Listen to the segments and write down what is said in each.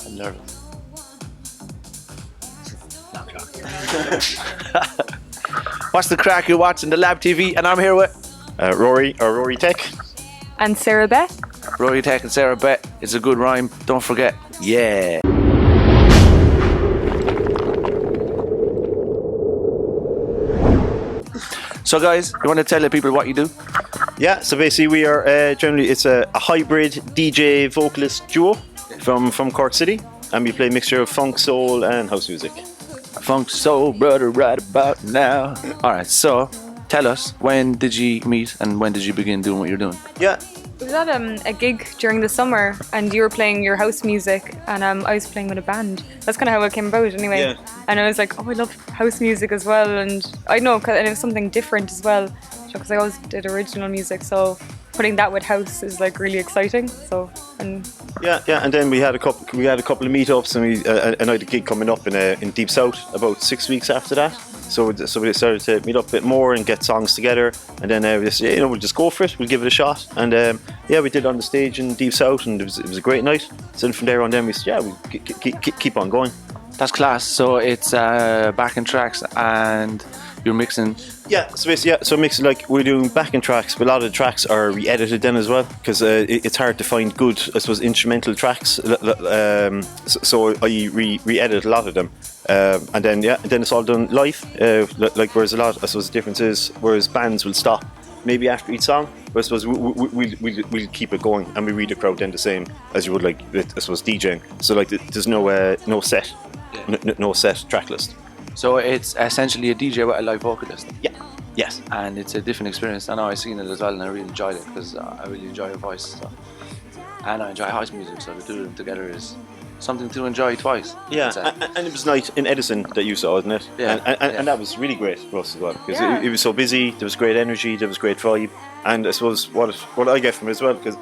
I'm nervous. What's the crack? You're watching the Labtv, and I'm here with Rory Tec. And Sarah Beth. Rory Tec and Sarah Beth. It's a good rhyme. Don't forget. Yeah. So guys, you want to tell the people what you do? Yeah, so basically we are generally, it's a hybrid DJ-vocalist duo from Cork City, and we play a mixture of funk, soul and house music. Funk, soul, brother, right about now. Alright, so tell us, when did you meet and when did you begin doing what you're doing? Yeah. We was at a gig during the summer and you were playing your house music and I was playing with a band. That's kind of how it came about anyway. Yeah. And I was like, oh, I love house music as well, and I know, and it was something different as well, because I always did original music, so putting that with house is like really exciting. So Yeah, and then we had a couple of meetups, and I had a gig coming up in Deep South about 6 weeks after that. So we started to meet up a bit more and get songs together, and then we'll just go for it. We'll give it a shot, and we did it on the stage in Deep South, and it was a great night. So then from there on, we keep on going. That's class. So it's backing tracks and you're mixing. Yeah, so basically, mixing, like we're doing backing tracks, but a lot of the tracks are re-edited then as well, because it's hard to find good, I suppose, instrumental tracks. So I re-edit a lot of them, and then it's all done live. Whereas a lot, I suppose, the difference is, whereas bands will stop maybe after each song, but I suppose we'll keep it going, and we read the crowd then the same as you would like, I suppose, DJing. So like there's no set. No set track list. So it's essentially a DJ with a live vocalist. Yeah. Yes. And it's a different experience. I know I've seen it as well, and I really enjoyed it because I really enjoy her voice. So. And I enjoy house music, so the two of them together is something to enjoy twice. Yeah, and it was night in Edison that you saw, isn't it? Yeah. And that was really great for us as well, because it was so busy. There was great energy. There was great vibe, and I suppose what I get from it as well, because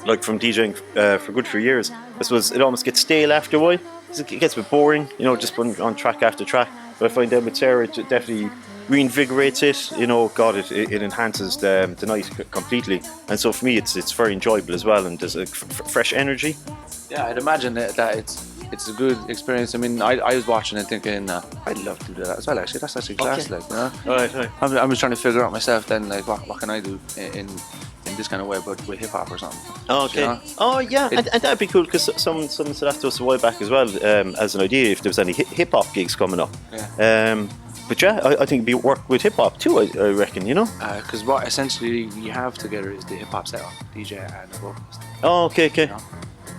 like from DJing for a good few years, I suppose it almost gets stale after a while. It gets a bit boring, just putting on track after track. But I find that with Sarah, it definitely reinvigorates it. God, it enhances the night completely. And so for me, it's very enjoyable as well, and there's a fresh energy. Yeah, I'd imagine that it's a good experience. I mean, I was watching it thinking, I'd love to do that as well. Actually, that's actually class. Okay. Like, you know? Right. I was trying to figure out myself then, like, what can I do in this kind of way, but with hip hop or something. Oh, okay. You know? Oh, yeah, and that'd be cool, because someone said that to us a while back as well, as an idea, if there was any hip hop gigs coming up. Yeah. But yeah, I think it'd be work with hip hop too. I reckon, Because what essentially you have together is the hip hop setup, DJ and the vocalist. Oh, okay. You know?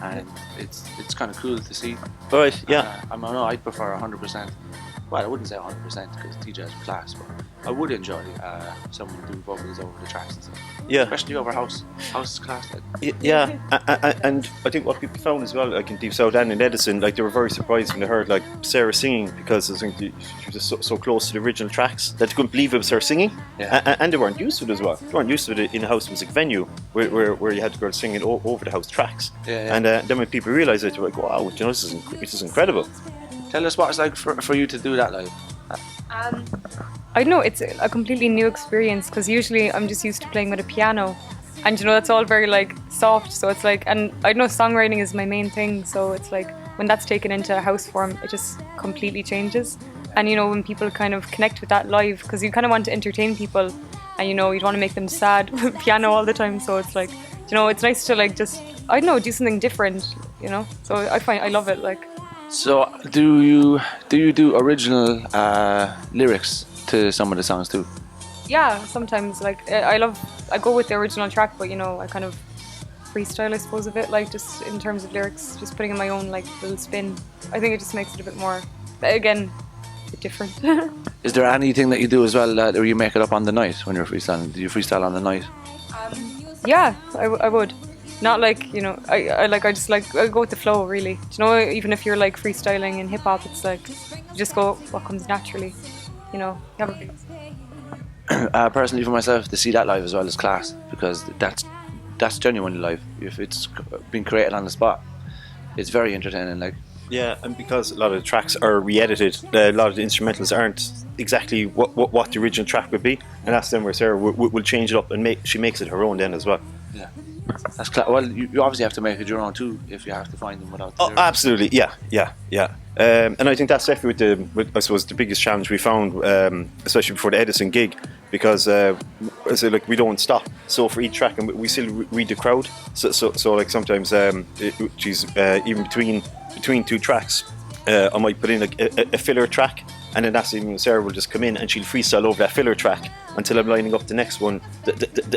And it's kind of cool to see. All right, yeah. I don't know, I'd prefer 100%. Well, I wouldn't say 100% because DJ's class, but I would enjoy someone doing vocals over the tracks and stuff. Yeah. Especially over house. House is class. Like. Yeah, and I think what people found as well, like in Deep South and in Edison, like they were very surprised when they heard like Sarah singing, because I think she was just so close to the original tracks that they couldn't believe it was her singing. Yeah. And they weren't used to it as well. They weren't used to it in a house music venue where you had to go singing over the house tracks. Yeah. And then when people realised it, they were like, wow, this is incredible. Tell us what it's like for you to do that live. I know it's a completely new experience, because usually I'm just used to playing with a piano, and that's all very like soft, so it's like, and I know songwriting is my main thing, so it's like when that's taken into a house form, it just completely changes. And when people kind of connect with that live, because you kind of want to entertain people, and you don't want to make them sad with piano all the time, so it's like, it's nice to like just, I don't know, do something different, so I love it, like. So do you do original lyrics to some of the songs too? Yeah, sometimes. Like I go with the original track, but I kind of freestyle, I suppose, a bit, like just in terms of lyrics, just putting in my own like little spin. I think it just makes it a bit more, again, a bit different. Is there anything that you do as well, or you make it up on the night when you're freestyling? Do you freestyle on the night? Yeah, I would. Not like, I go with the flow, really. Even if you're like freestyling in hip hop, it's like, you just go what comes naturally, you have a Personally for myself, to see that live as well is class, because that's genuinely live. If it's been created on the spot, it's very entertaining. Like. Yeah, and because a lot of the tracks are re-edited, a lot of the instrumentals aren't exactly what the original track would be, and that's then where Sarah will change it up and she makes it her own then as well. Yeah. That's well, you obviously have to make it your own too if you have to find them without. Oh, absolutely, yeah. And I think that's definitely I suppose the biggest challenge we found, especially before the Edison gig, because so like we don't stop. So for each track, and we still read the crowd. So like sometimes, even between two tracks, I might put in a filler track, and then that's even Sarah will just come in and she'll freestyle over that filler track until I'm lining up the next one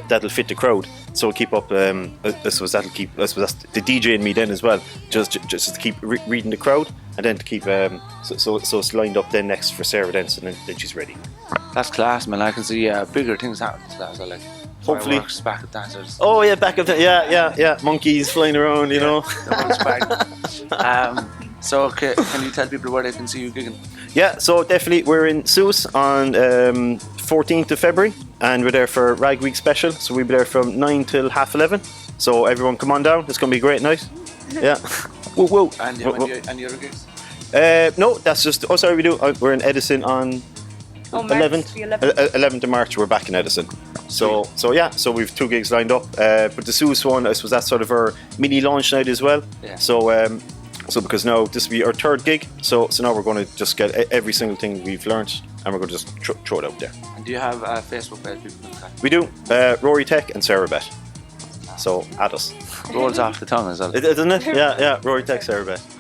that'll fit the crowd. So we'll keep up. I suppose that's the DJ in me then as well, just to keep reading the crowd, and then to keep so it's lined up then next for Sarah then, so then she's ready. That's class, man. I can see bigger things happen to that. So like, hopefully, fireworks, back at dancers. Oh yeah, back of that. Yeah. Monkeys flying around, you know. So can you tell people where they can see you gigging? Yeah, so definitely we're in Suez on 14th of February, and we're there for Rag Week special. So we'll be there from 9 till 11:30. So everyone come on down. It's going to be a great night. Yeah. Woo. And any other gigs? No, that's just. Oh, sorry, we do. We're in Edison on 11th of March. We're back in Edison. So we've 2 gigs lined up. But the Suez one, I suppose that's sort of our mini launch night as well. Yeah. So because now this will be our 3rd gig, so now we're going to just get every single thing we've learnt, and we're going to just throw it out there. And do you have a Facebook page people can contact? We do. Rory Tec and Sarah Beth. So add us. Rolls off the tongue as well. Isn't it? Yeah. Rory Tec, Sarah Beth.